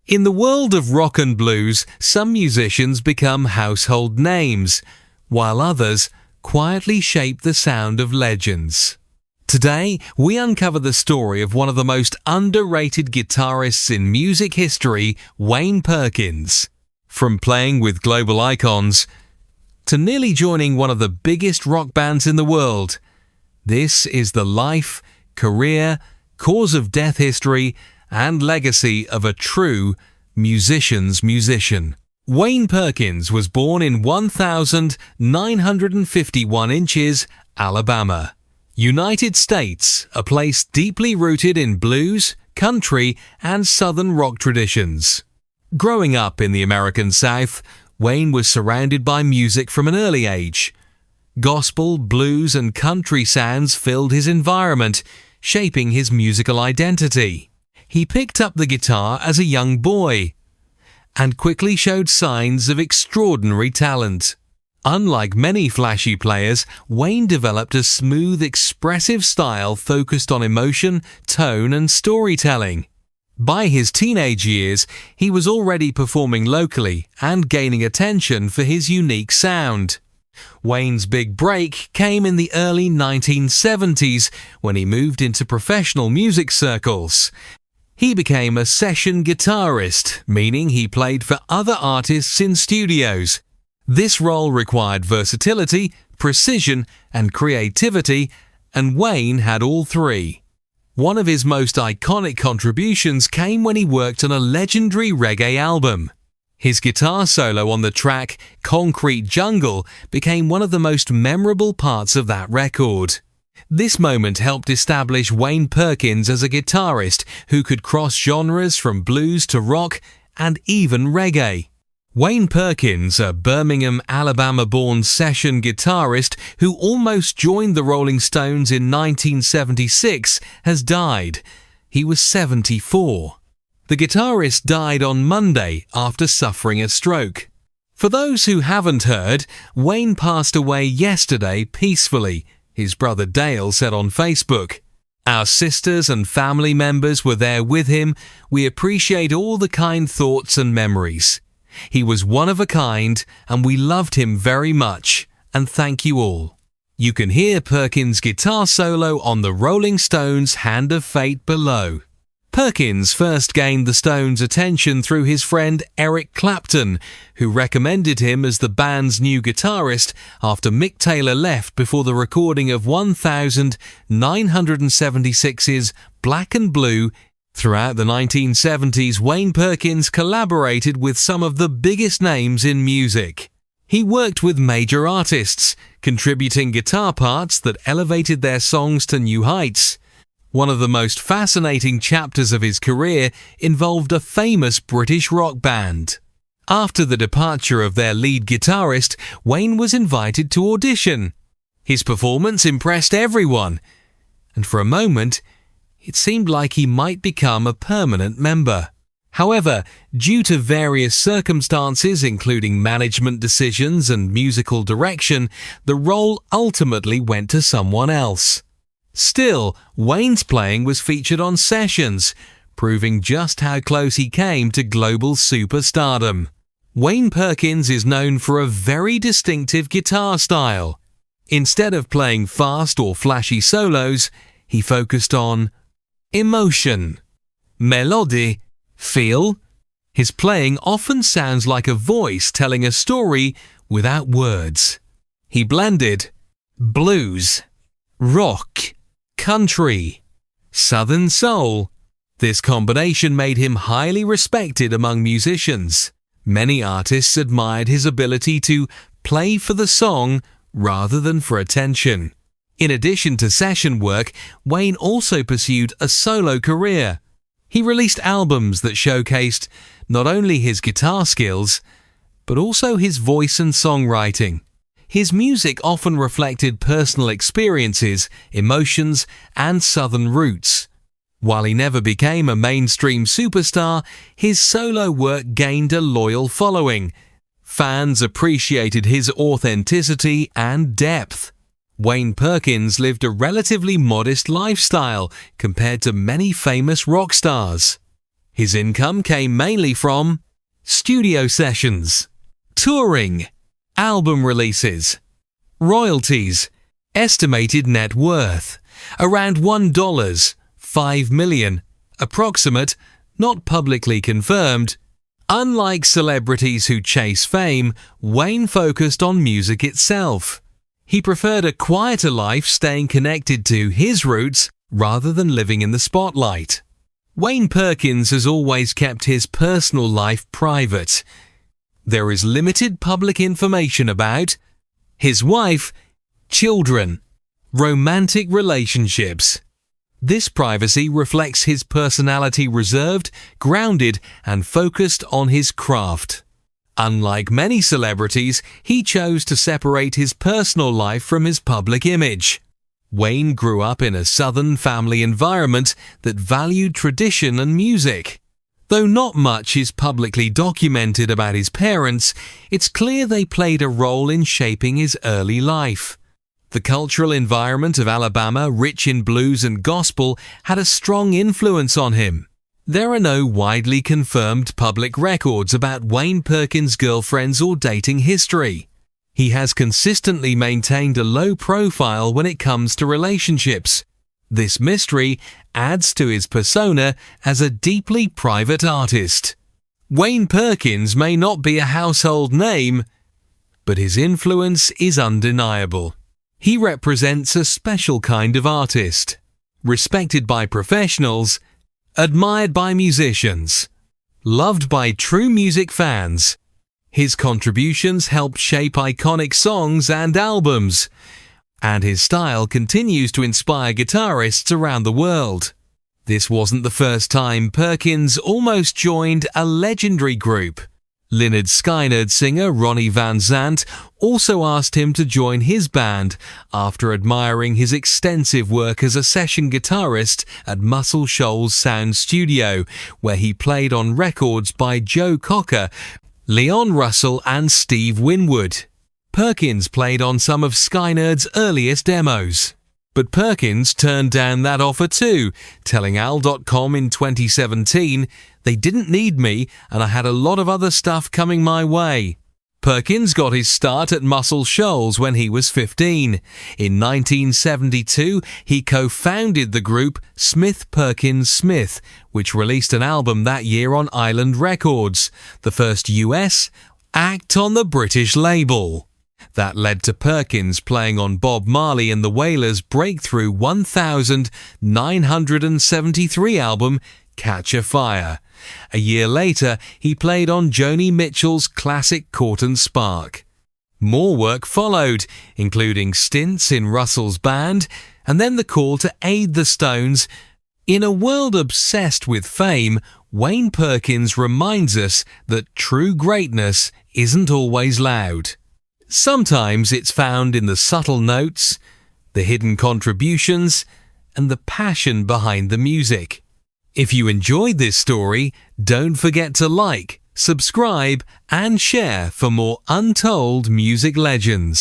In the world of rock and blues, some musicians become household names, while others quietly shape the sound of legends. Today, we uncover the story of one of the most underrated guitarists in music history, Wayne Perkins. From playing with global icons to nearly joining one of the biggest rock bands in the world, this is the life, career, cause of death history, and legacy of a true musician's musician. Wayne Perkins was born in 1951 inches, Alabama, United States, a place deeply rooted in blues, country, and southern rock traditions. Growing up in the American South, Wayne was surrounded by music from an early age. Gospel, blues, and country sounds filled his environment, shaping his musical identity. He picked up the guitar as a young boy and quickly showed signs of extraordinary talent. Unlike many flashy players, Wayne developed a smooth, expressive style focused on emotion, tone, and storytelling. By his teenage years, he was already performing locally and gaining attention for his unique sound. Wayne's big break came in the early 1970s when he moved into professional music circles. He became a session guitarist, meaning he played for other artists in studios. This role required versatility, precision, and creativity, and Wayne had all three. One of his most iconic contributions came when he worked on a legendary reggae album. His guitar solo on the track Concrete Jungle became one of the most memorable parts of that record. This moment helped establish Wayne Perkins as a guitarist who could cross genres from blues to rock and even reggae. Wayne Perkins, a Birmingham, Alabama-born session guitarist who almost joined the Rolling Stones in 1976, has died. He was 74. The guitarist died on Monday after suffering a stroke. For those who haven't heard, Wayne passed away yesterday peacefully, his brother Dale said on Facebook. Our sisters and family members were there with him. We appreciate all the kind thoughts and memories. He was one of a kind, and we loved him very much, and thank you all. You can hear Perkins' guitar solo on the Rolling Stones' Hand of Fate below. Perkins first gained the Stones' attention through his friend Eric Clapton, who recommended him as the band's new guitarist after Mick Taylor left before the recording of 1976's Black and Blue. Throughout the 1970s, Wayne Perkins collaborated with some of the biggest names in music. He worked with major artists, contributing guitar parts that elevated their songs to new heights. One of the most fascinating chapters of his career involved a famous British rock band. After the departure of their lead guitarist, Wayne was invited to audition. His performance impressed everyone, and for a moment, it seemed like he might become a permanent member. However, due to various circumstances including management decisions and musical direction, the role ultimately went to someone else. Still, Wayne's playing was featured on sessions, proving just how close he came to global superstardom. Wayne Perkins is known for a very distinctive guitar style. Instead of playing fast or flashy solos, he focused on emotion, melody, feel. His playing often sounds like a voice telling a story without words. He blended blues, rock, country, southern soul. This combination made him highly respected among musicians. Many artists admired his ability to play for the song rather than for attention. In addition to session work, Wayne also pursued a solo career. He released albums that showcased not only his guitar skills, but also his voice and songwriting. His music often reflected personal experiences, emotions, and southern roots. While he never became a mainstream superstar, his solo work gained a loyal following. Fans appreciated his authenticity and depth. Wayne Perkins lived a relatively modest lifestyle compared to many famous rock stars. His income came mainly from studio sessions, touring, album releases, royalties, estimated net worth, around $1, 5 million, approximate, not publicly confirmed. Unlike celebrities who chase fame, Wayne focused on music itself. He preferred a quieter life, staying connected to his roots rather than living in the spotlight. Wayne Perkins has always kept his personal life private. There is limited public information about his wife, children, romantic relationships. This privacy reflects his personality, reserved, grounded, and focused on his craft. Unlike many celebrities, he chose to separate his personal life from his public image. Wayne grew up in a Southern family environment that valued tradition and music. Though not much is publicly documented about his parents, it's clear they played a role in shaping his early life. The cultural environment of Alabama, rich in blues and gospel, had a strong influence on him. There are no widely confirmed public records about Wayne Perkins' girlfriends or dating history. He has consistently maintained a low profile when it comes to relationships. This mystery adds to his persona as a deeply private artist. Wayne Perkins may not be a household name, but his influence is undeniable. He represents a special kind of artist, respected by professionals, admired by musicians, loved by true music fans. His contributions helped shape iconic songs and albums, and his style continues to inspire guitarists around the world. This wasn't the first time Perkins almost joined a legendary group. Lynyrd Skynyrd singer Ronnie Van Zant also asked him to join his band after admiring his extensive work as a session guitarist at Muscle Shoals Sound Studio, where he played on records by Joe Cocker, Leon Russell and Steve Winwood. Perkins played on some of Skynyrd's earliest demos. But Perkins turned down that offer too, telling Al.com in 2017, "They didn't need me and I had a lot of other stuff coming my way." Perkins got his start at Muscle Shoals when he was 15. In 1972, he co-founded the group Smith Perkins Smith, which released an album that year on Island Records, the first US act on the British label. That led to Perkins playing on Bob Marley and the Wailers' breakthrough 1973 album, Catch a Fire. A year later, he played on Joni Mitchell's classic Court and Spark. More work followed, including stints in Russell's band, and then the call to aid the Stones. In a world obsessed with fame, Wayne Perkins reminds us that true greatness isn't always loud. Sometimes it's found in the subtle notes, the hidden contributions, and the passion behind the music. If you enjoyed this story, don't forget to like, subscribe, and share for more untold music legends.